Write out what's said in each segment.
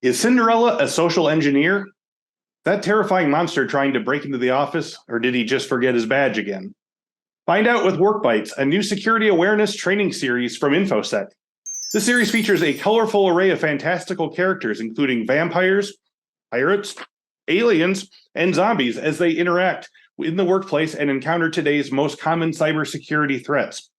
Is Cinderella a social engineer? That terrifying monster trying to break into the office, or did he just forget his badge again? Find out with Work Bites, a new security awareness training series from Infosec. This series features a colorful array of fantastical characters, including vampires, pirates, aliens, and zombies as they interact in the workplace and encounter today's most common cybersecurity threats.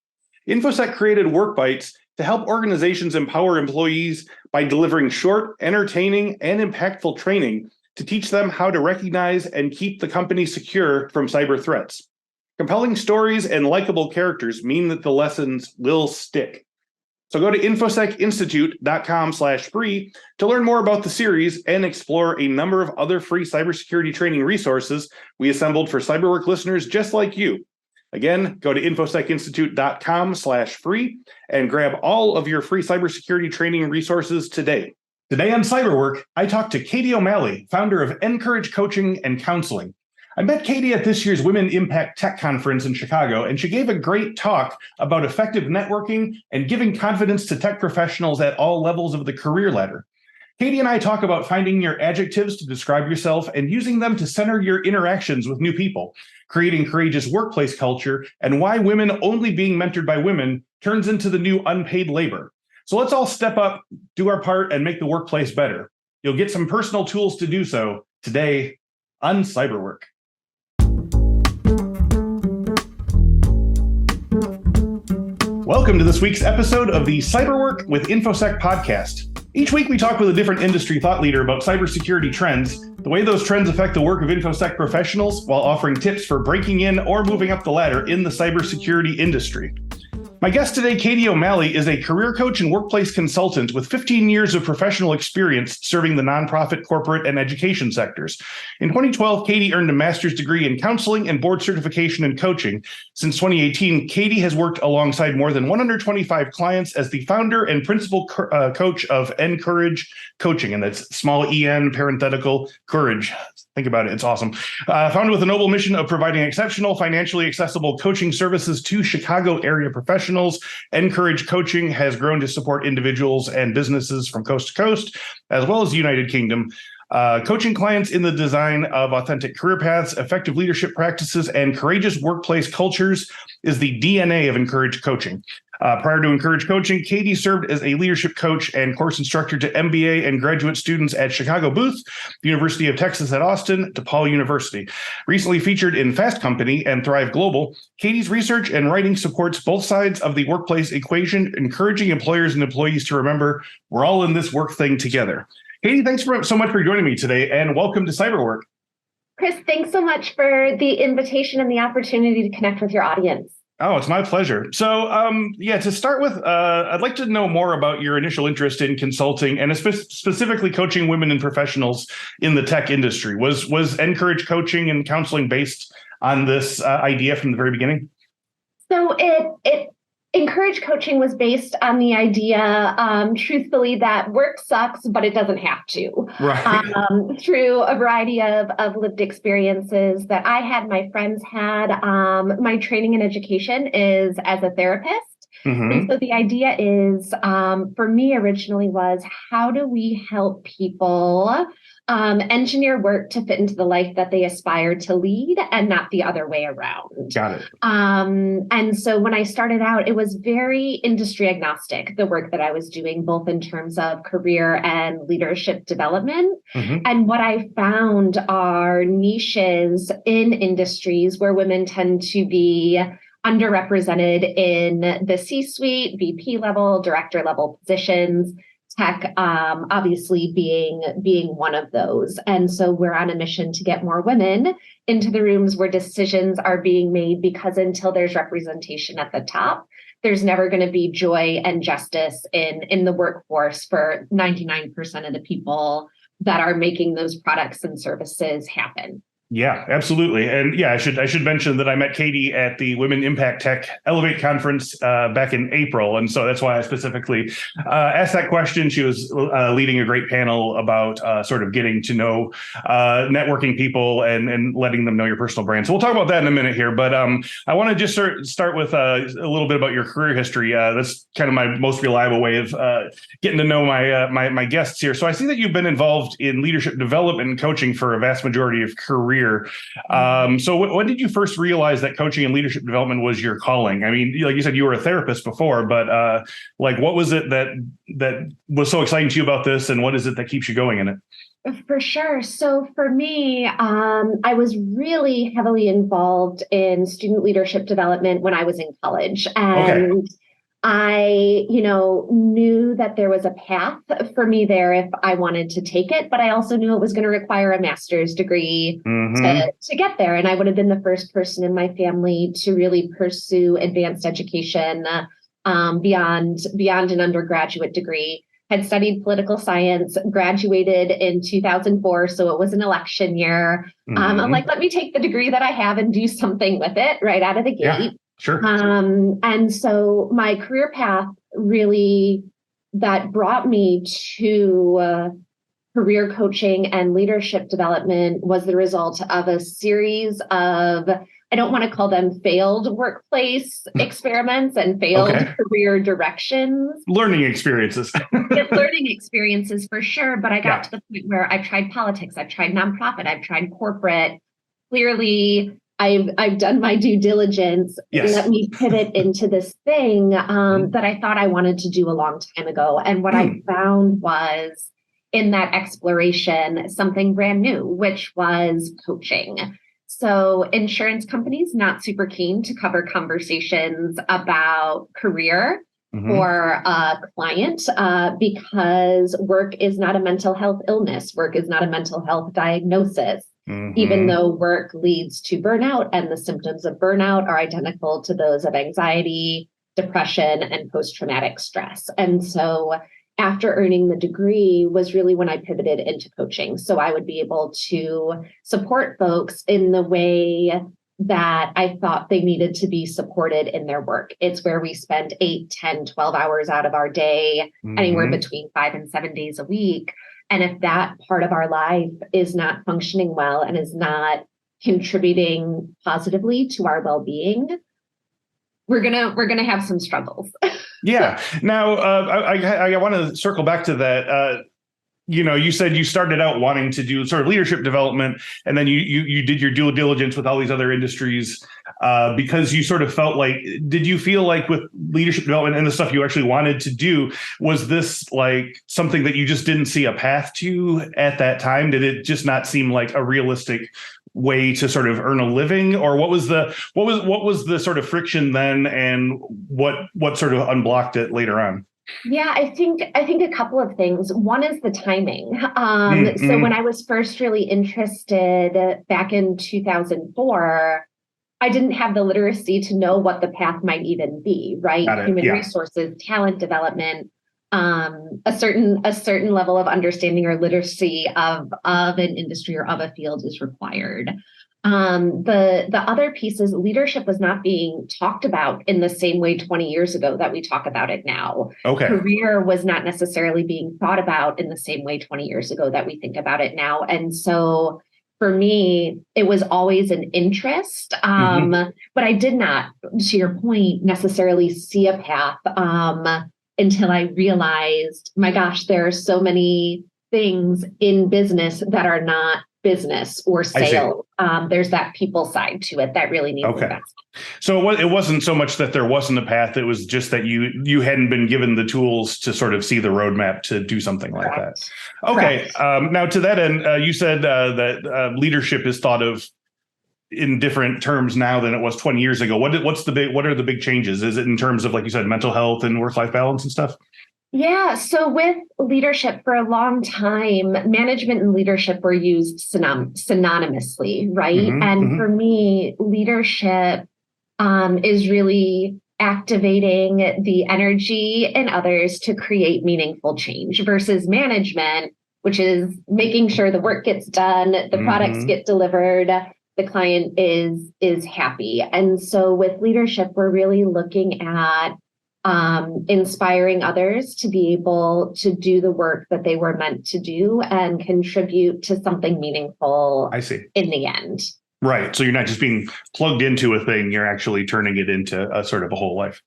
Infosec created Work Bites to help organizations empower employees by delivering short, entertaining, and impactful training to teach them how to recognize and keep the company secure from cyber threats. Compelling stories and likable characters mean that the lessons will stick. So go to infosecinstitute.com/free to learn more about the series and explore a number of other free cybersecurity training resources we assembled for CyberWork listeners just like you. Again, go to infosecinstitute.com/free and grab all of your free cybersecurity training resources today. Today on CyberWork, I talked to Katie O'Malley, founder of Encourage Coaching and Counseling. I met Katie at this year's Women Impact Tech Conference in Chicago, and she gave a great talk about effective networking and giving confidence to tech professionals at all levels of the career ladder. Katie and I talk about finding your adjectives to describe yourself and using them to center your interactions with new people, creating courageous workplace culture, and why women only being mentored by women turns into the new unpaid labor. So let's all step up, do our part, and make the workplace better. You'll get some personal tools to do so today on CyberWork. Welcome to this week's episode of the CyberWork with Infosec podcast. Each week we talk with a different industry thought leader about cybersecurity trends, the way those trends affect the work of Infosec professionals, while offering tips for breaking in or moving up the ladder in the cybersecurity industry. My guest today, Katie O'Malley, is a career coach and workplace consultant with 15 years of professional experience serving the nonprofit, corporate, and education sectors. In 2012, Katie earned a master's degree in counseling and board certification in coaching. Since 2018, Katie has worked alongside more than 125 clients as the founder and principal coach of Encourage Coaching, and that's small en, parenthetical, courage. Think about it. It's awesome. Founded with a noble mission of providing exceptional, financially accessible coaching services to Chicago area professionals, Encourage Coaching has grown to support individuals and businesses from coast to coast, as well as the United Kingdom, coaching clients in the design of authentic career paths, effective leadership practices, and courageous workplace cultures is the DNA of Encourage Coaching. Prior to Encourage Coaching, Katie served as a leadership coach and course instructor to MBA and graduate students at Chicago Booth, the University of Texas at Austin, DePaul University. Recently featured in Fast Company and Thrive Global, Katie's research and writing supports both sides of the workplace equation, encouraging employers and employees to remember we're all in this work thing together. Katie, thanks so much for joining me today, and welcome to CyberWork. Chris, thanks so much for the invitation and the opportunity to connect with your audience. Oh, it's my pleasure. So, to start with, I'd like to know more about your initial interest in consulting and specifically coaching women and professionals in the tech industry. Was Encourage Coaching and Counseling based on this idea from the very beginning? So it Encourage Coaching was based on the idea, truthfully, that work sucks, but it doesn't have to. Right. Through a variety of lived experiences that I had, my friends had. My training and education is as a therapist. Mm-hmm. And so the idea is, for me originally was, how do we help people engineer work to fit into the life that they aspire to lead and not the other way around. Got it. And so when I started out, it was very industry agnostic, the work that I was doing, both in terms of career and leadership development. Mm-hmm. And what I found are niches in industries where women tend to be underrepresented in the C-suite, VP level, director level positions. Tech, obviously being one of those. And so we're on a mission to get more women into the rooms where decisions are being made, because until there's representation at the top, there's never going to be joy and justice in the workforce for 99% of the people that are making those products and services happen. Yeah, absolutely. And yeah, I should mention that I met Katie at the Women Impact Tech Elevate conference back in April, and so that's why I specifically asked that question. She was leading a great panel about sort of getting to know networking people and letting them know your personal brand. So we'll talk about that in a minute here. But I want to just start with a little bit about your career history. That's kind of my most reliable way of getting to know my guests here. So I see that you've been involved in leadership development and coaching for a vast majority of career. So when did you first realize that coaching and leadership development was your calling? I mean, like you said, you were a therapist before, but like, what was it that was so exciting to you about this, and what is it that keeps you going in it? For sure. So for me, I was really heavily involved in student leadership development when I was in college. Okay. And I, knew that there was a path for me there if I wanted to take it, but I also knew it was going to require a master's degree to get there. And I would have been the first person in my family to really pursue advanced education beyond an undergraduate degree. Had studied political science, graduated in 2004, so it was an election year. I'm like, let me take the degree that I have and do something with it right out of the gate. Yeah, sure. And so my career path really that brought me to career coaching and leadership development was the result of a series of, I don't want to call them failed workplace experiments and failed career directions. Learning experiences. Learning experiences for sure. But I got to the point where I've tried politics, I've tried nonprofit, I've tried corporate. Clearly, I've done my due diligence. Yes. Let me pivot into this thing that I thought I wanted to do a long time ago. And what I found was in that exploration, something brand new, which was coaching. So insurance companies not super keen to cover conversations about career for a client because work is not a mental health illness. Work is not a mental health diagnosis, even though work leads to burnout, and the symptoms of burnout are identical to those of anxiety, depression, and post-traumatic stress. And so after earning the degree was really when I pivoted into coaching. So I would be able to support folks in the way that I thought they needed to be supported in their work. It's where we spend 8, 10, 12 hours out of our day, anywhere between 5 and 7 days a week. And if that part of our life is not functioning well and is not contributing positively to our well-being, we're gonna have some struggles. Yeah. Now, I want to circle back to that. You said you started out wanting to do sort of leadership development, and then you did your due diligence with all these other industries because you sort of felt like, did you feel like with leadership development and the stuff you actually wanted to do, was this like something that you just didn't see a path to at that time? Did it just not seem like a realistic way to sort of earn a living, or what was the sort of friction then, and what sort of unblocked it later on? Yeah, I think a couple of things. One is the timing. So when I was first really interested back in 2004, I didn't have the literacy to know what the path might even be, right? Human resources, talent development, a certain level of understanding or literacy of an industry or of a field is required. The other piece is leadership was not being talked about in the same way 20 years ago that we talk about it now. Career was not necessarily being thought about in the same way 20 years ago that we think about it now. And so for me, it was always an interest, but I did not, to your point, necessarily see a path until I realized, my gosh, there are so many things in business that are not business or sales. There's that people side to it that really needs investment. So it wasn't so much that there wasn't a path, it was just that you hadn't been given the tools to sort of see the roadmap to do something like that. Okay. Now to that end, you said that leadership is thought of in different terms now than it was 20 years ago. What are the big changes? Is it in terms of, like you said, mental health and work-life balance and stuff? Yeah. So with leadership for a long time, management and leadership were used synonymously, right? And for me, leadership is really activating the energy in others to create meaningful change versus management, which is making sure the work gets done, the products get delivered, the client is happy. And so with leadership, we're really looking at inspiring others to be able to do the work that they were meant to do and contribute to something meaningful I see. in the end. Right. So you're not just being plugged into a thing, you're actually turning it into a sort of a whole life.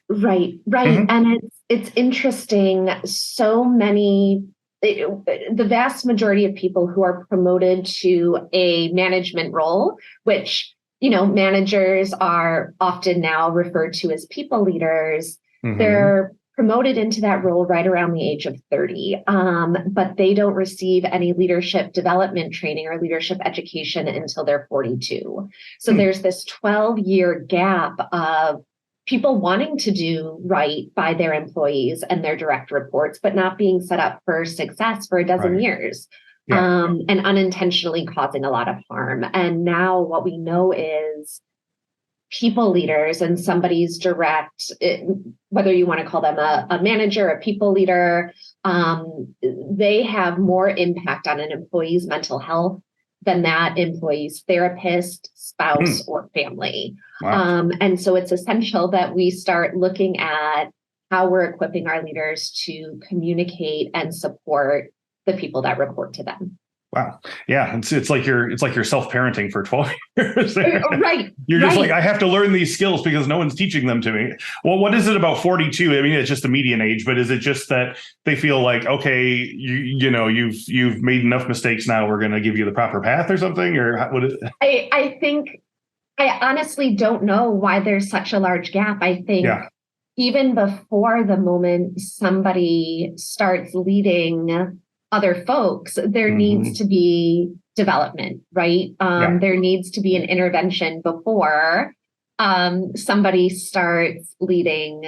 Right. And it's interesting. So many, the vast majority of people who are promoted to a management role, which, managers are often now referred to as people leaders, they're promoted into that role right around the age of 30, but they don't receive any leadership development training or leadership education until they're 42. So there's this 12-year gap of people wanting to do right by their employees and their direct reports, but not being set up for success for a dozen years, and unintentionally causing a lot of harm. And now what we know is people leaders and somebody's direct, whether you want to call them a manager, a people leader, they have more impact on an employee's mental health than that employee's therapist, spouse, or family. Wow. And so it's essential that we start looking at how we're equipping our leaders to communicate and support the people that report to them. Wow. Yeah. It's like you're self-parenting for 12 years. Right. You're just like, I have to learn these skills because no one's teaching them to me. Well, what is it about 42? I mean, it's just the median age, but is it just that they feel like, okay, you've made enough mistakes now, we're going to give you the proper path or something? Or what is it? I think, I honestly don't know why there's such a large gap. I think even before the moment somebody starts leading other folks, there needs to be development, right? There needs to be an intervention before somebody starts leading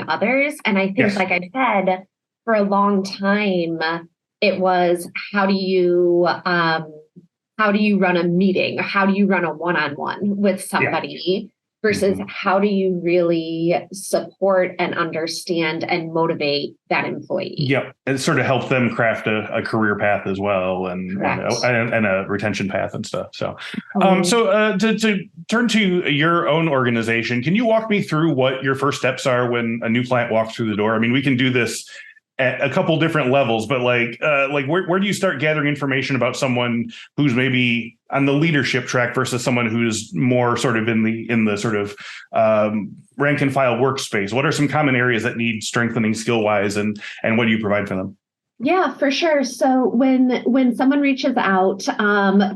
others. And I think, like I said, for a long time, it was how do you run a meeting? How do you run a one-on-one with somebody? Versus how do you really support and understand and motivate that employee? Yep. And sort of help them craft a career path as well, and a retention path and stuff. So, to turn to your own organization, can you walk me through what your first steps are when a new client walks through the door? I mean, we can do this at a couple different levels, but where do you start gathering information about someone who's maybe on the leadership track versus someone who's more sort of in the sort of rank and file workspace? What are some common areas that need strengthening skill wise, and what do you provide for them? Yeah, for sure. So when someone reaches out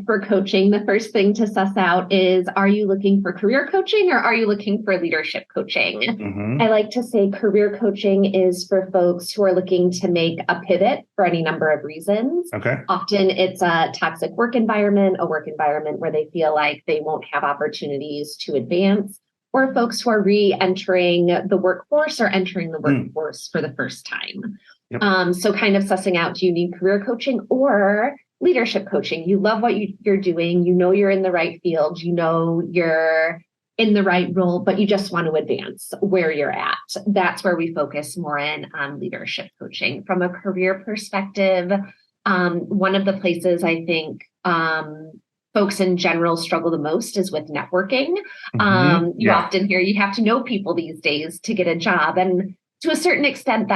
for coaching, the first thing to suss out is, are you looking for career coaching or are you looking for leadership coaching? I like to say career coaching is for folks who are looking to make a pivot for any number of reasons. Often it's a toxic work environment, a work environment where they feel like they won't have opportunities to advance, or folks who are re-entering the workforce or entering the workforce for the first time. So kind of sussing out, do you need career coaching or leadership coaching? You love what you're doing. You know you're in the right field. You know you're in the right role, but you just want to advance where you're at. That's where we focus more on leadership coaching. From a career perspective, one of the places I think folks in general struggle the most is with networking. You often hear you have to know people these days to get a job. And to a certain extent,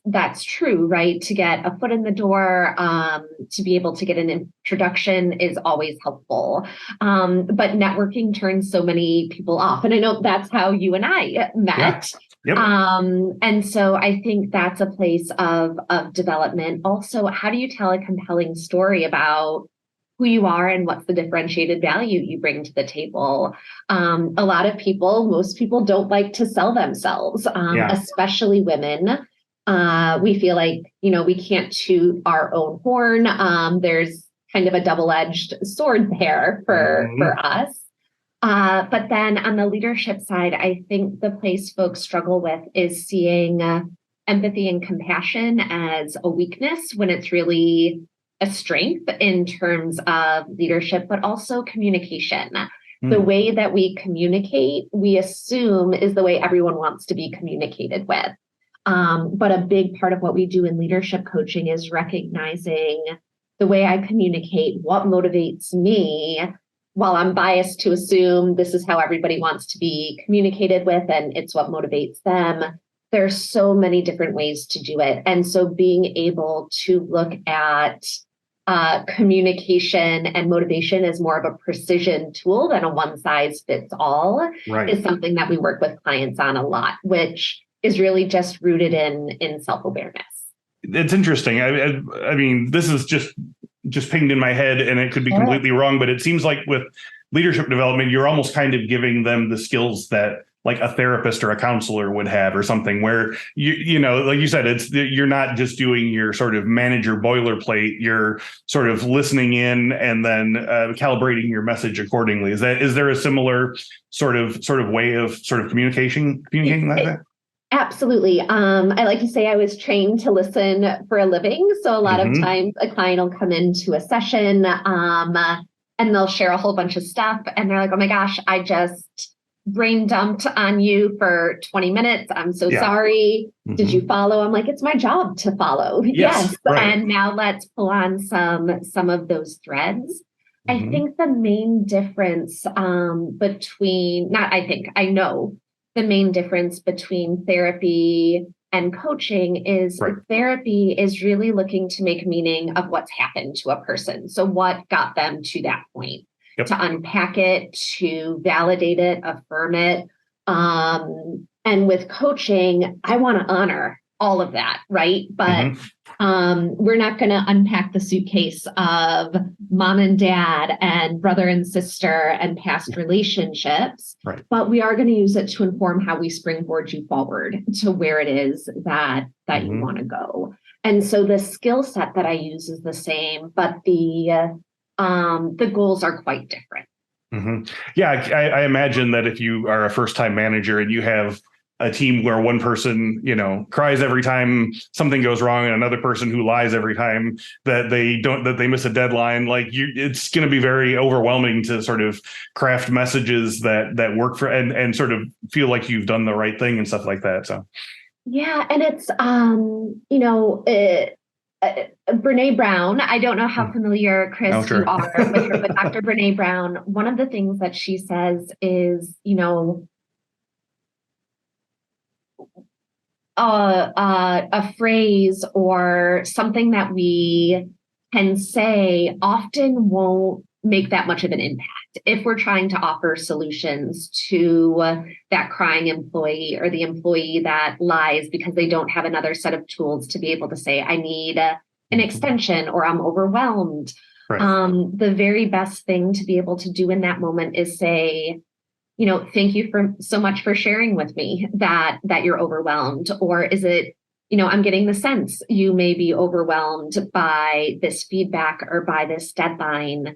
that's true, right? To get a foot in the door, to be able to get an introduction is always helpful. But networking turns so many people off. And I know that's how you and I met. And so I think that's a place of development. Also, how do you tell a compelling story about who you are and what's the differentiated value you bring to the table? A lot of people, most people don't like to sell themselves, especially women. We feel like, we can't toot our own horn. There's kind of a double-edged sword there for us. But then on the leadership side, I think the place folks struggle with is seeing empathy and compassion as a weakness when it's really a strength in terms of leadership, but also communication. The way that we communicate, we assume is the way everyone wants to be communicated with. But a big part of what we do in leadership coaching is recognizing the way I communicate, what motivates me, while I'm biased to assume this is how everybody wants to be communicated with and it's what motivates them. There's so many different ways to do it. And so being able to look at communication and motivation as more of a precision tool than a one size fits all is something that we work with clients on a lot, which is really just rooted in self-awareness. It's interesting. I mean, this is just pinged in my head, and it could be completely wrong, but it seems like with leadership development, you're almost kind of giving them the skills that like a therapist or a counselor would have, or something where you know, like you said, you're not just doing your sort of manager boilerplate. You're sort of listening in and then calibrating your message accordingly. Is there a similar sort of way of sort of communicating like that? Absolutely. I like to say I was trained to listen for a living. So a lot of times a client will come into a session and they'll share a whole bunch of stuff. And they're like, oh my gosh, I just brain dumped on you for 20 minutes. I'm so sorry. Did you follow? I'm like, it's my job to follow. Yes. Right. And now let's pull on some of those threads. I think the main difference I know the main difference between therapy and coaching is therapy is really looking to make meaning of what's happened to a person. So what got them to that point? To unpack it, to validate it, affirm it. And with coaching, I want to honor all of that, right? But we're not going to unpack the suitcase of mom and dad and brother and sister and past relationships, but we are going to use it to inform how we springboard you forward to where it is that you want to go. And so the skill set that I use is the same, but the goals are quite different. Yeah, I imagine that if you are a first-time manager and you have a team where one person, you know, cries every time something goes wrong, and another person who lies every time that they miss a deadline, it's going to be very overwhelming to sort of craft messages that work for and sort of feel like you've done the right thing and stuff like that. So, yeah, and it's Brene Brown. I don't know how familiar, Chris, you are with her, but Dr. Brene Brown, one of the things that she says is, a phrase or something that we can say often won't make that much of an impact if we're trying to offer solutions to that crying employee or the employee that lies because they don't have another set of tools to be able to say, I need an extension or I'm overwhelmed. The very best thing to be able to do in that moment is say, thank you so much for sharing with me that you're overwhelmed. Or is it, I'm getting the sense you may be overwhelmed by this feedback or by this deadline.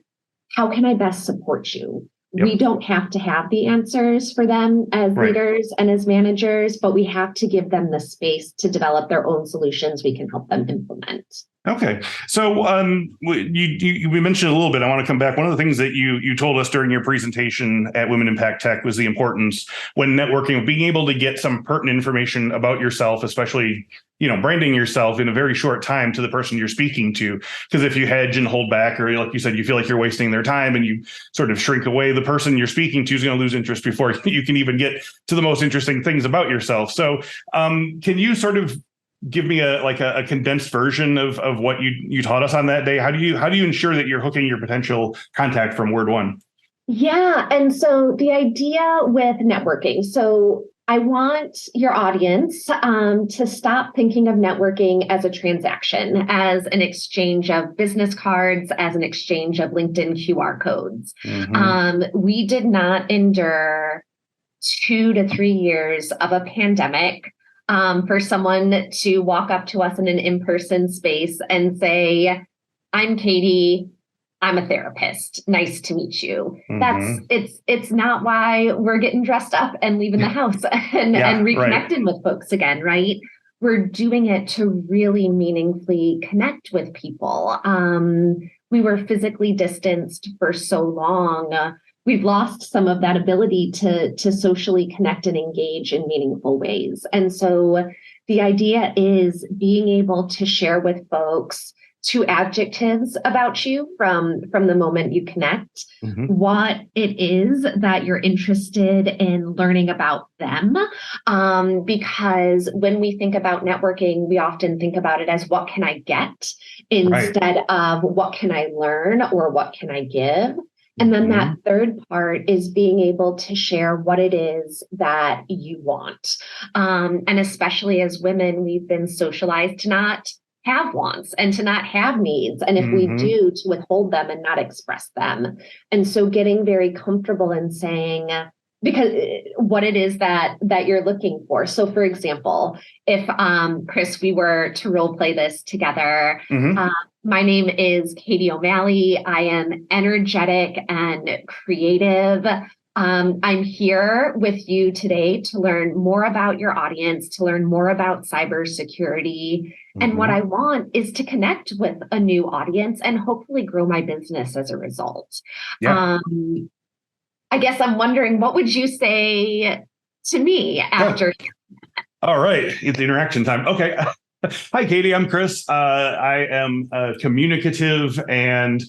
How can I best support you? We don't have to have the answers for them as leaders and as managers, but we have to give them the space to develop their own solutions we can help them implement. Okay. So we mentioned a little bit. I want to come back. One of the things that you told us during your presentation at Women Impact Tech was the importance when networking of being able to get some pertinent information about yourself, especially, branding yourself in a very short time to the person you're speaking to. Because if you hedge and hold back, or like you said, you feel like you're wasting their time and you sort of shrink away, the person you're speaking to is going to lose interest before you can even get to the most interesting things about yourself. So can you sort of give me a condensed version of what you taught us on that day? How do you ensure that you're hooking your potential contact from word one? Yeah. And so the idea with networking, so I want your audience to stop thinking of networking as a transaction, as an exchange of business cards, as an exchange of LinkedIn QR codes. We did not endure 2 to 3 years of a pandemic for someone to walk up to us in an in-person space and say, I'm Katie, I'm a therapist. Nice to meet you. It's not why we're getting dressed up and leaving the house and reconnecting with folks again, right? We're doing it to really meaningfully connect with people. We were physically distanced for so long. we've lost some of that ability to socially connect and engage in meaningful ways. And so the idea is being able to share with folks 2 adjectives about you from the moment you connect, what it is that you're interested in learning about them. Because when we think about networking, we often think about it as what can I get instead of what can I learn or what can I give. And then that third part is being able to share what it is that you want. And especially as women, we've been socialized to not have wants and to not have needs. And if we do, to withhold them and not express them. And so getting very comfortable in saying, because what it is that you're looking for. So for example, if Chris, we were to role play this together, my name is Katie O'Malley. I am energetic and creative. I'm here with you today to learn more about your audience, to learn more about cybersecurity. And what I want is to connect with a new audience and hopefully grow my business as a result. Yeah. I guess I'm wondering, what would you say to me after hearing that? All right, it's interaction time. Okay. Hi, Katie. I'm Chris. I am communicative and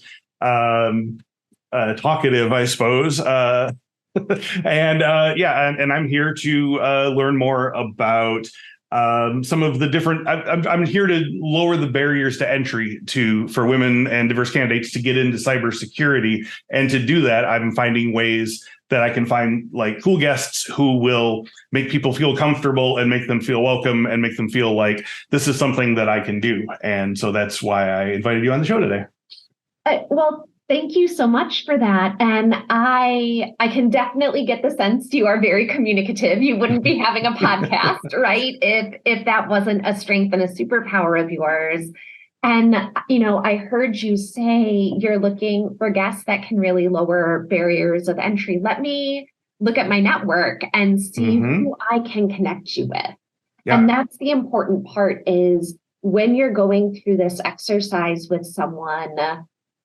talkative, I suppose. And I'm here to learn more about some of the different. I'm here to lower the barriers to entry for women and diverse candidates to get into cybersecurity. And to do that, I'm finding ways that I can find like cool guests who will make people feel comfortable and make them feel welcome and make them feel like this is something that I can do. And so that's why I invited you on the show today. Well, thank you so much for that. And I can definitely get the sense you are very communicative. You wouldn't be having a podcast, right? If that wasn't a strength and a superpower of yours. And, I heard you say you're looking for guests that can really lower barriers of entry. Let me look at my network and see who I can connect you with. Yeah. And that's the important part, is when you're going through this exercise with someone,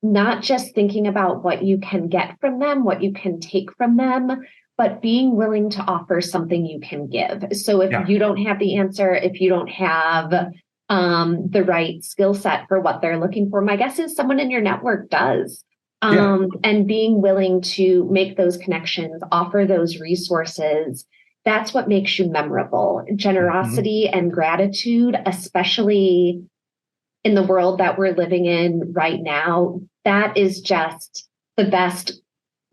not just thinking about what you can get from them, what you can take from them, but being willing to offer something you can give. So if you don't have the answer, if you don't have the right skill set for what they're looking for, my guess is someone in your network does. And being willing to make those connections, offer those resources, that's what makes you memorable. Generosity and gratitude, especially in the world that we're living in right now, that is just the best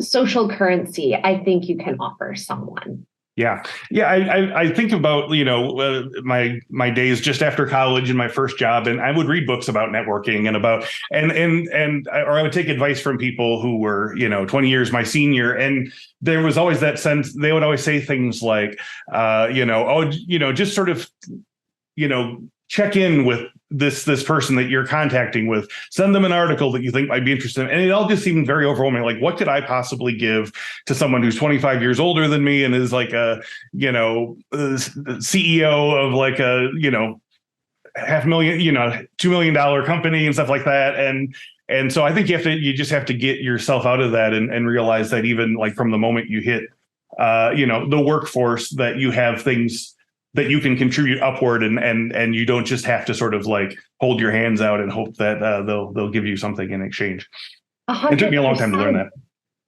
social currency I think you can offer someone. Yeah. I think about, my days just after college and my first job, and I would read books about networking or I would take advice from people who were, 20 years my senior. And there was always that sense, they would always say things like, just sort of, check in with this person that you're contacting with, send them an article that you think might be interesting. And it all just seemed very overwhelming. Like, what could I possibly give to someone who's 25 years older than me and is like a CEO of like a, $500,000, $2 million company and stuff like that. And so I think you just have to get yourself out of that and realize that even like from the moment you hit, the workforce, that you have things that you can contribute upward, and you don't just have to sort of like hold your hands out and hope that they'll give you something in exchange. 100%. It took me a long time to learn that.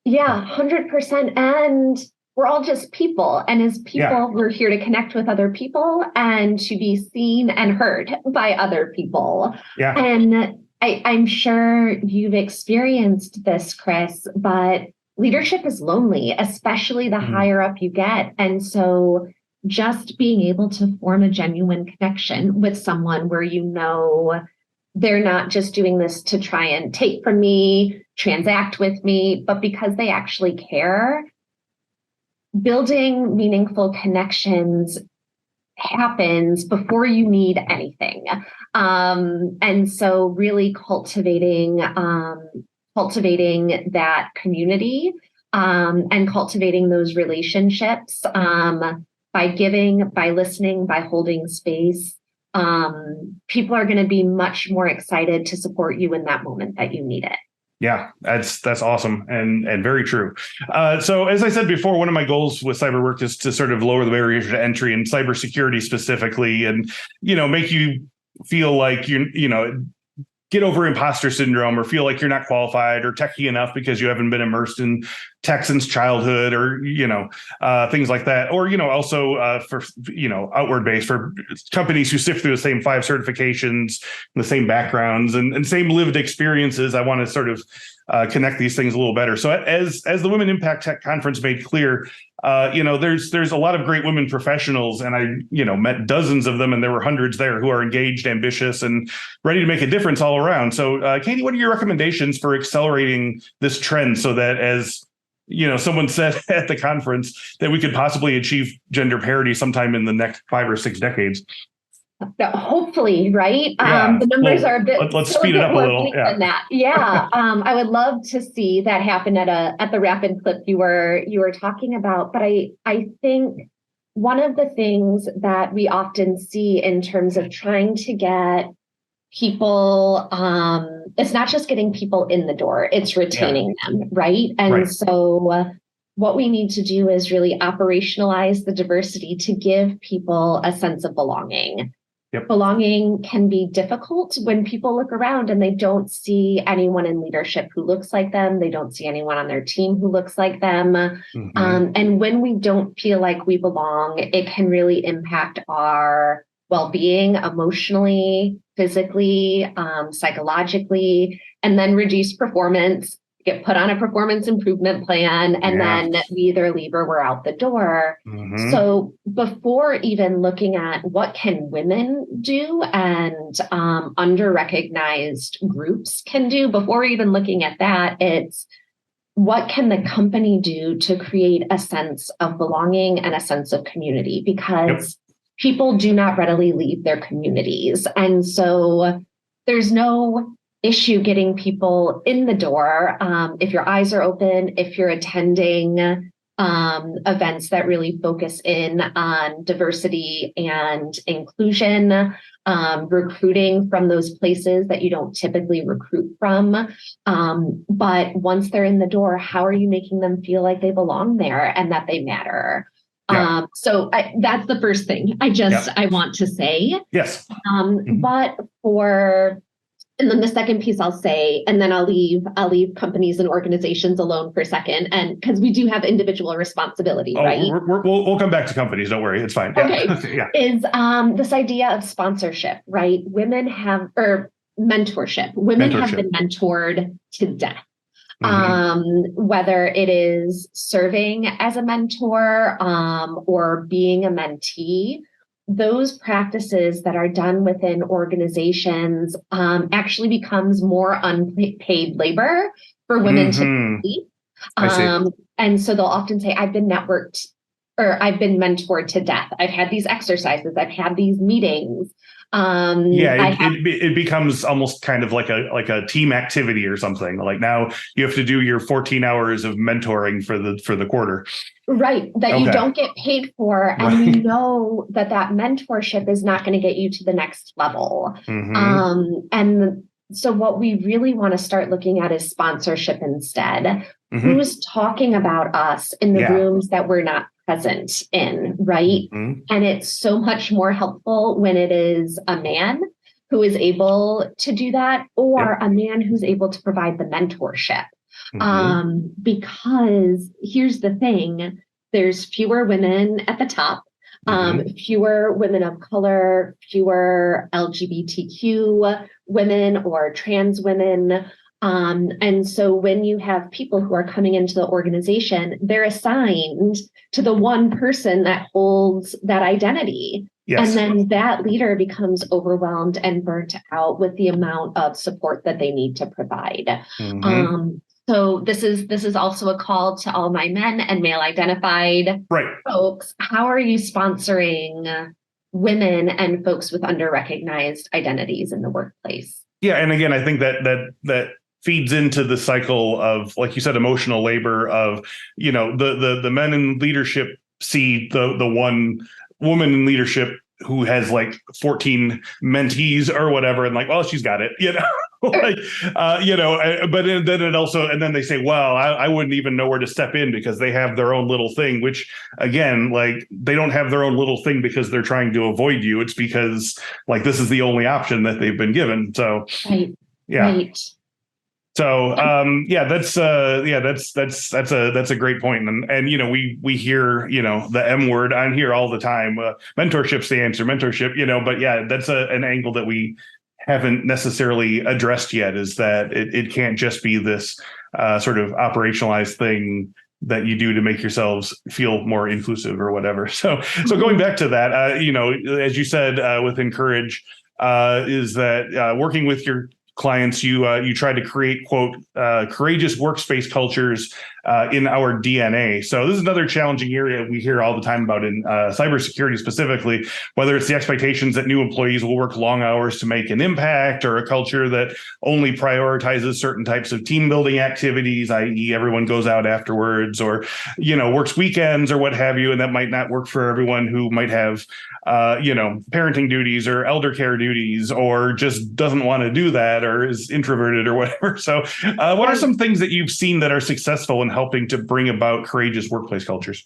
Yeah, 100%. And we're all just people. And as people, we're here to connect with other people and to be seen and heard by other people. Yeah. And I'm sure you've experienced this, Chris, but leadership is lonely, especially the higher up you get. And so just being able to form a genuine connection with someone where they're not just doing this to try and take from me, transact with me, but because they actually care. Building meaningful connections happens before you need anything. And so really cultivating that community and cultivating those relationships by giving, by listening, by holding space, people are going to be much more excited to support you in that moment that you need it. Yeah, that's awesome and very true. So as I said before, one of my goals with cyber work is to sort of lower the barriers to entry in cybersecurity specifically, and make you feel like get over imposter syndrome or feel like you're not qualified or techie enough because you haven't been immersed in tech since childhood, or things like that. Or also for outward based, for companies who sift through the same 5 certifications, the same backgrounds, and same lived experiences. I want to sort of connect these things a little better. So as the Women Impact Tech Conference made clear, there's a lot of great women professionals, and I met dozens of them, and there were hundreds there who are engaged, ambitious, and ready to make a difference all around. So Katie, what are your recommendations for accelerating this trend so that, as someone said at the conference, that we could possibly achieve gender parity sometime in the next 5 or 6 decades? Hopefully, right? Yeah. The numbers are a bit. Let's speed it up a little. Yeah. Than that. Yeah. I would love to see that happen at the rapid clip you were talking about. But I think one of the things that we often see in terms of trying to get people, it's not just getting people in the door, it's retaining them, right? And so what we need to do is really operationalize the diversity to give people a sense of belonging. Yep. Belonging can be difficult when people look around and they don't see anyone in leadership who looks like them. They don't see anyone on their team who looks like them. Mm-hmm. And when we don't feel like we belong, it can really impact our well-being emotionally, physically, psychologically, and then reduce performance, get put on a performance improvement plan, and then we either leave or we're out the door. Mm-hmm. So before even looking at what can women do and under-recognized groups can do, before even looking at that, it's what can the company do to create a sense of belonging and a sense of community? Because people do not readily leave their communities. And so there's no issue getting people in the door if your eyes are open, if you're attending events that really focus in on diversity and inclusion, recruiting from those places that you don't typically recruit from. But once they're in the door, how are you making them feel like they belong there and that they matter? Yeah. So that's the first thing I want to say. Yes. But and then the second piece I'll say, and then I'll leave companies and organizations alone for a second, and because we do have individual responsibility, right? We'll come back to companies. Don't worry, it's fine. Okay. Yeah. Is this idea of sponsorship, right? Women have, or mentorship. Women have been mentored to death. Mm-hmm. Whether it is serving as a mentor or being a mentee, those practices that are done within organizations actually becomes more unpaid labor for women to complete. And so they'll often say, I've been networked or I've been mentored to death. I've had these exercises. I've had these meetings. It becomes almost kind of like a team activity or something. Like now you have to do your 14 hours of mentoring for the quarter. Right. That you don't get paid for. And you know that mentorship is not going to get you to the next level. Mm-hmm. And so what we really want to start looking at is sponsorship instead. Mm-hmm. Who's talking about us in the rooms that we're not present in, right? Mm-hmm. And it's so much more helpful when it is a man who is able to do that, or a man who's able to provide the mentorship. Mm-hmm. Because here's the thing, there's fewer women at the top, fewer women of color, fewer LGBTQ women or trans women. And so when you have people who are coming into the organization, they're assigned to the one person that holds that identity. Yes. And then that leader becomes overwhelmed and burnt out with the amount of support that they need to provide. Mm-hmm. So this is also a call to all my men and male identified folks. How are you sponsoring women and folks with under-recognized identities in the workplace? Yeah. And again, I think that feeds into the cycle of, like you said, emotional labor of, the men in leadership see the one woman in leadership who has like 14 mentees or whatever, and like, well, she's got it, like, but then it also, and then they say, well, I wouldn't even know where to step in because they have their own little thing, which again, like they don't have their own little thing because they're trying to avoid you. It's because like, this is the only option that they've been given. So, right. yeah. Right. So that's a great point. And we hear the M word on here all the time. Mentorship's the answer, mentorship, but yeah, that's an angle that we haven't necessarily addressed yet, is that it can't just be this sort of operationalized thing that you do to make yourselves feel more inclusive or whatever. So going back to that, as you said, with Encourage, is that working with your clients, you try to create, quote, courageous workspace cultures in our DNA. So this is another challenging area we hear all the time about in cybersecurity specifically, whether it's the expectations that new employees will work long hours to make an impact, or a culture that only prioritizes certain types of team building activities, i.e. everyone goes out afterwards, or, works weekends or what have you. And that might not work for everyone who might have, parenting duties or elder care duties, or just doesn't want to do that, or is introverted or whatever. So what are some things that you've seen that are successful in helping to bring about courageous workplace cultures?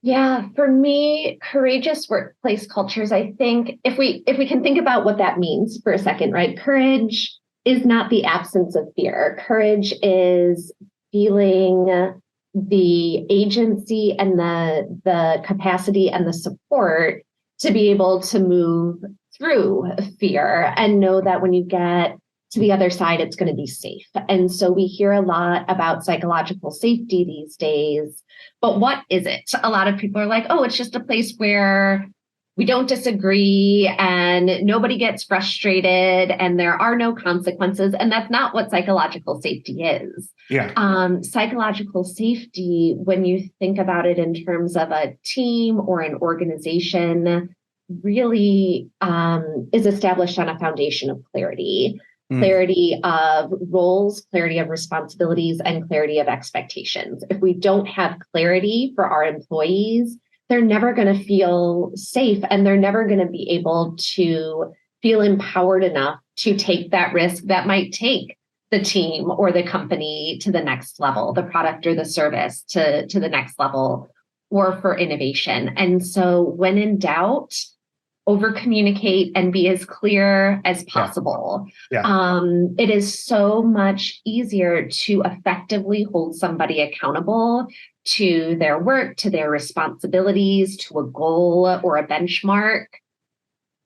Yeah, for me, courageous workplace cultures, I think if we can think about what that means for a second, right? Courage is not the absence of fear. Courage is feeling the agency and the capacity and the support to be able to move through fear and know that when you get to the other side, it's going to be safe. And so we hear a lot about psychological safety these days, but what is it? A lot of people are like, oh, it's just a place where we don't disagree and nobody gets frustrated and there are no consequences. And that's not what psychological safety is. Yeah. Psychological safety, when you think about it in terms of a team or an organization, really is established on a foundation of clarity. Clarity of roles, clarity of responsibilities, and clarity of expectations. If we don't have clarity for our employees, they're never going to feel safe, and they're never going to be able to feel empowered enough to take that risk that might take the team or the company to the next level, the product or the service to the next level, or for innovation. And so when in doubt, over communicate and be as clear as possible. Yeah. It is so much easier to effectively hold somebody accountable to their work, to their responsibilities, to a goal or a benchmark,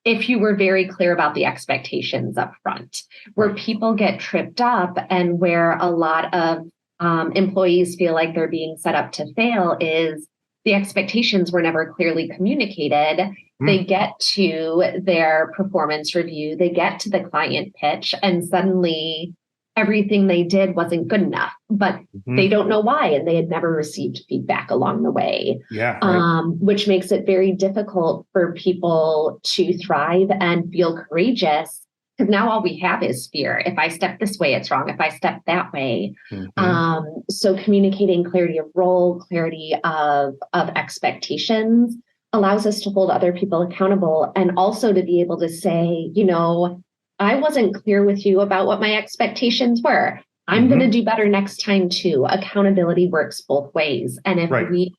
if you were very clear about the expectations up front. Where people get tripped up and where a lot of employees feel like they're being set up to fail is the expectations were never clearly communicated. They get to their performance review, they get to the client pitch, and suddenly everything they did wasn't good enough, but they don't know why, and they had never received feedback along the way. Yeah, right. Which makes it very difficult for people to thrive and feel courageous, because now all we have is fear. If I step this way, it's wrong. If I step that way. So communicating clarity of role, clarity of expectations allows us to hold other people accountable, and also to be able to say, I wasn't clear with you about what my expectations were. I'm going to do better next time too. Accountability works both ways. And if we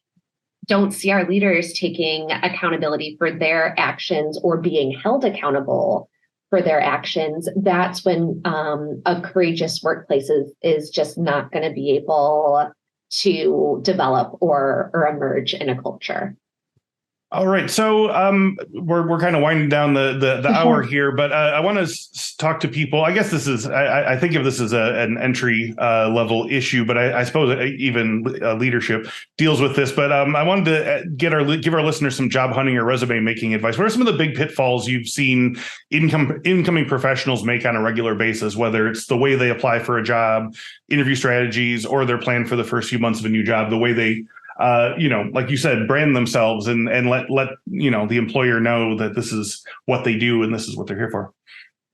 don't see our leaders taking accountability for their actions or being held accountable for their actions, that's when a courageous workplace is just not going to be able to develop or emerge in a culture. All right, so we're kind of winding down the hour here, but I want to talk to people. I guess this is I think of this as an entry level issue, but I suppose even leadership deals with this. But I wanted to give our listeners some job hunting or resume making advice. What are some of the big pitfalls you've seen incoming professionals make on a regular basis, whether it's the way they apply for a job, interview strategies, or their plan for the first few months of a new job, the way they like you said, brand themselves and let the employer know that this is what they do and this is what they're here for?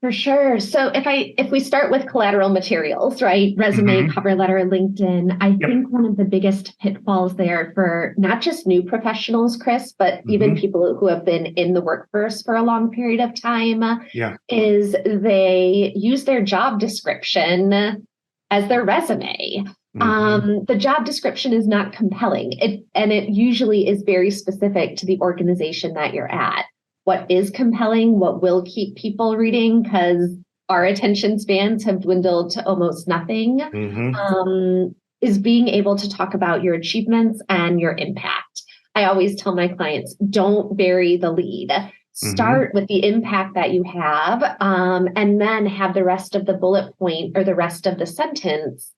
For sure. So if we start with collateral materials, right? Resume, Mm-hmm. cover letter, LinkedIn, I Yep. think one of the biggest pitfalls there for not just new professionals, Chris, but even Mm-hmm. people who have been in the workforce for a long period of time Yeah. is they use their job description as their resume. Mm-hmm. The job description is not compelling. It usually is very specific to the organization that you're at. What is compelling, what will keep people reading, because our attention spans have dwindled to almost nothing, Mm-hmm. is being able to talk about your achievements and your impact. I always tell my clients, don't bury the lead. Mm-hmm. Start with the impact that you have, and then have the rest of the bullet point or the rest of the sentence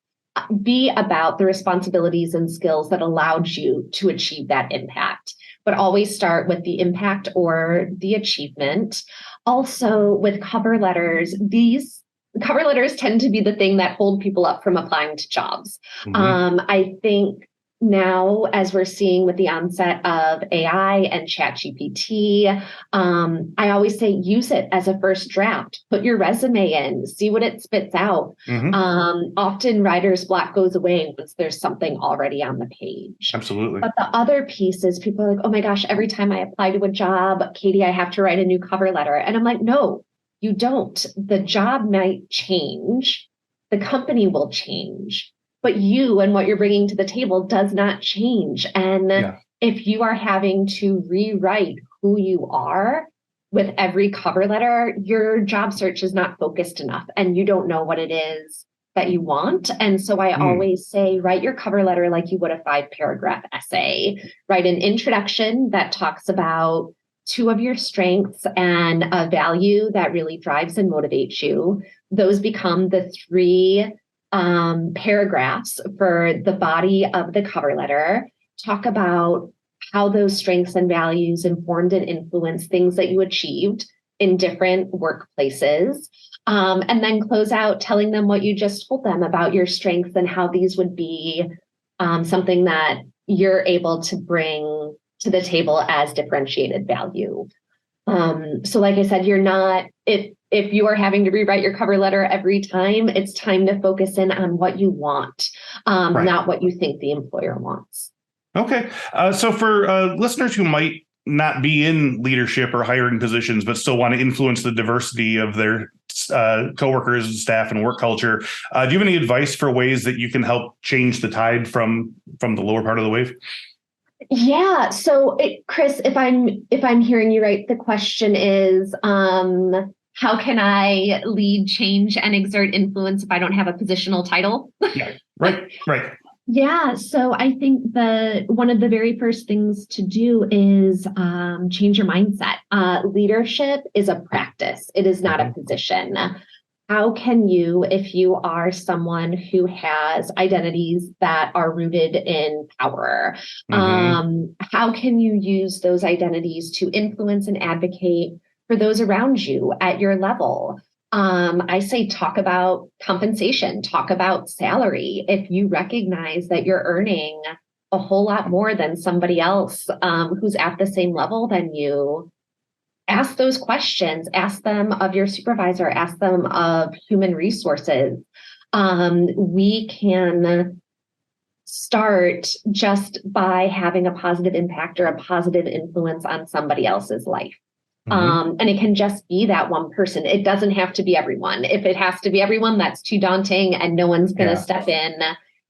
be about the responsibilities and skills that allowed you to achieve that impact. But always start with the impact or the achievement. Also, with cover letters, these cover letters tend to be the thing that hold people up from applying to jobs. Mm-hmm. I think now, as we're seeing with the onset of AI and ChatGPT, I always say use it as a first draft. Put your resume in, see what it spits out. Mm-hmm. Often writer's block goes away once there's something already on the page. Absolutely. But the other piece is people are like, oh my gosh, every time I apply to a job, Katie, I have to write a new cover letter. And I'm like, no, you don't. The job might change, the company will change, but you and what you're bringing to the table does not change. And Yeah. if you are having to rewrite who you are with every cover letter, your job search is not focused enough and you don't know what it is that you want. And so I Mm. always say, write your cover letter like you would a 5-paragraph essay. Write an introduction that talks about 2 of your strengths and a value that really drives and motivates you. Those become the 3 paragraphs for the body of the cover letter. Talk about how those strengths and values informed and influenced things that you achieved in different workplaces. And then close out telling them what you just told them about your strengths and how these would be something that you're able to bring to the table as differentiated value. So like I said, you're not, if you are having to rewrite your cover letter every time, it's time to focus in on what you want, Right. not what you think the employer wants. Okay. So for listeners who might not be in leadership or hiring positions, but still want to influence the diversity of their coworkers and staff and work culture, do you have any advice for ways that you can help change the tide from the lower part of the wave? Yeah. So, Chris, if I'm hearing you right, the question is, how can I lead change and exert influence if I don't have a positional title? Yeah. Right. Right. Yeah, so I think one of the very first things to do is change your mindset. Leadership is a practice; it is not a position. How can you, if you are someone who has identities that are rooted in power, how can you use those identities to influence and advocate for those around you at your level? I say talk about compensation, talk about salary. If you recognize that you're earning a whole lot more than somebody else who's at the same level than you, ask those questions. Ask them of your supervisor, ask them of human resources. We can start just by having a positive impact or a positive influence on somebody else's life. And it can just be that one person. It doesn't have to be everyone. If it has to be everyone, that's too daunting and no one's going to step in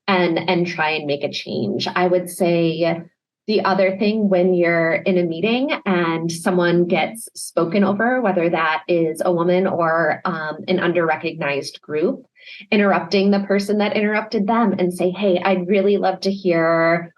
and try and make a change. I would say the other thing, when you're in a meeting and someone gets spoken over, whether that is a woman or an under-recognized group, interrupting the person that interrupted them and say, hey, I'd really love to hear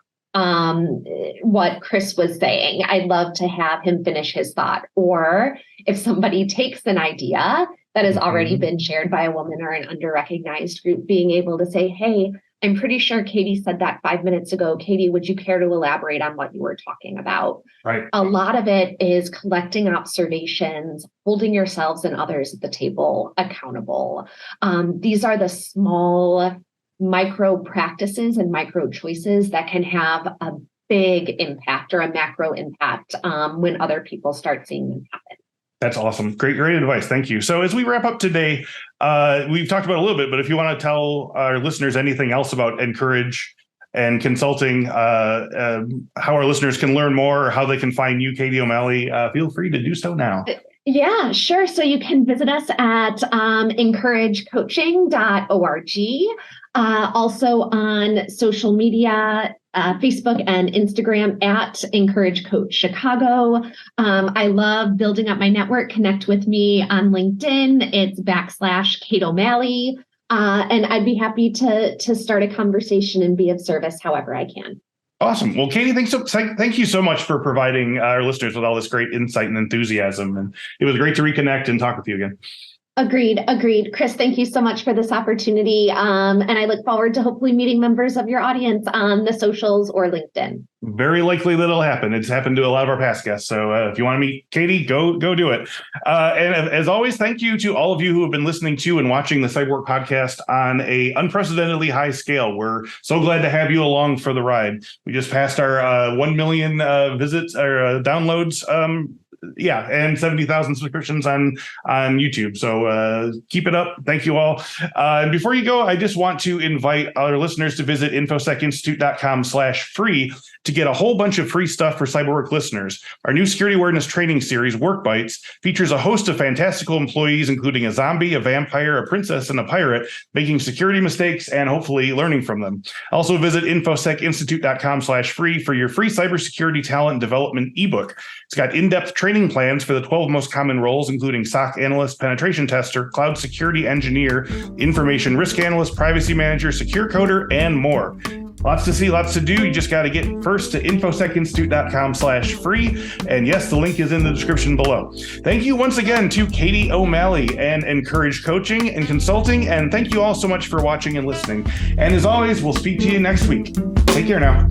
what Chris was saying. I'd love to have him finish his thought. Or if somebody takes an idea that has already been shared by a woman or an under-recognized group, being able to say, hey, I'm pretty sure Katie said that 5 minutes ago. Katie, would you care to elaborate on what you were talking about? Right. A lot of it is collecting observations, holding yourselves and others at the table accountable. These are the small micro practices and micro choices that can have a big impact or a macro impact when other people start seeing them happen. That's awesome. Great advice. Thank you. So as we wrap up today, we've talked about a little bit, but if you want to tell our listeners anything else about Encourage and consulting, how our listeners can learn more, or how they can find you, Katie O'Malley, feel free to do so now. Yeah, sure. So you can visit us at encouragecoaching.org. Also on social media, Facebook and Instagram at Encourage Coach Chicago. I love building up my network. Connect with me on LinkedIn. It's /Kate O'Malley. And I'd be happy to start a conversation and be of service however I can. Awesome. Well, Katie, thank you so much for providing our listeners with all this great insight and enthusiasm. And it was great to reconnect and talk with you again. Agreed. Chris, thank you so much for this opportunity. And I look forward to hopefully meeting members of your audience on the socials or LinkedIn. Very likely that it'll happen. It's happened to a lot of our past guests. So if you want to meet Katie, go do it. And as always, thank you to all of you who have been listening to and watching the Cyberwork podcast on a unprecedentedly high scale. We're so glad to have you along for the ride. We just passed our 1 million visits or downloads. And 70,000 subscriptions on YouTube. So keep it up. Thank you all. And before you go, I just want to invite our listeners to visit infosecinstitute.com/free to get a whole bunch of free stuff for Cyberwork listeners. Our new security awareness training series, Work Bites, features a host of fantastical employees, including a zombie, a vampire, a princess, and a pirate, making security mistakes and hopefully learning from them. Also visit infosecinstitute.com/free for your free cybersecurity talent development ebook. It's got in-depth training plans for the 12 most common roles, including SOC analyst, penetration tester, cloud security engineer, information risk analyst, privacy manager, secure coder, and more. Lots to see, lots to do. You just got to get first to infosecinstitute.com/free. And yes, the link is in the description below. Thank you once again to Katie O'Malley and Encourage Coaching and Consulting. And thank you all so much for watching and listening. And as always, we'll speak to you next week. Take care now.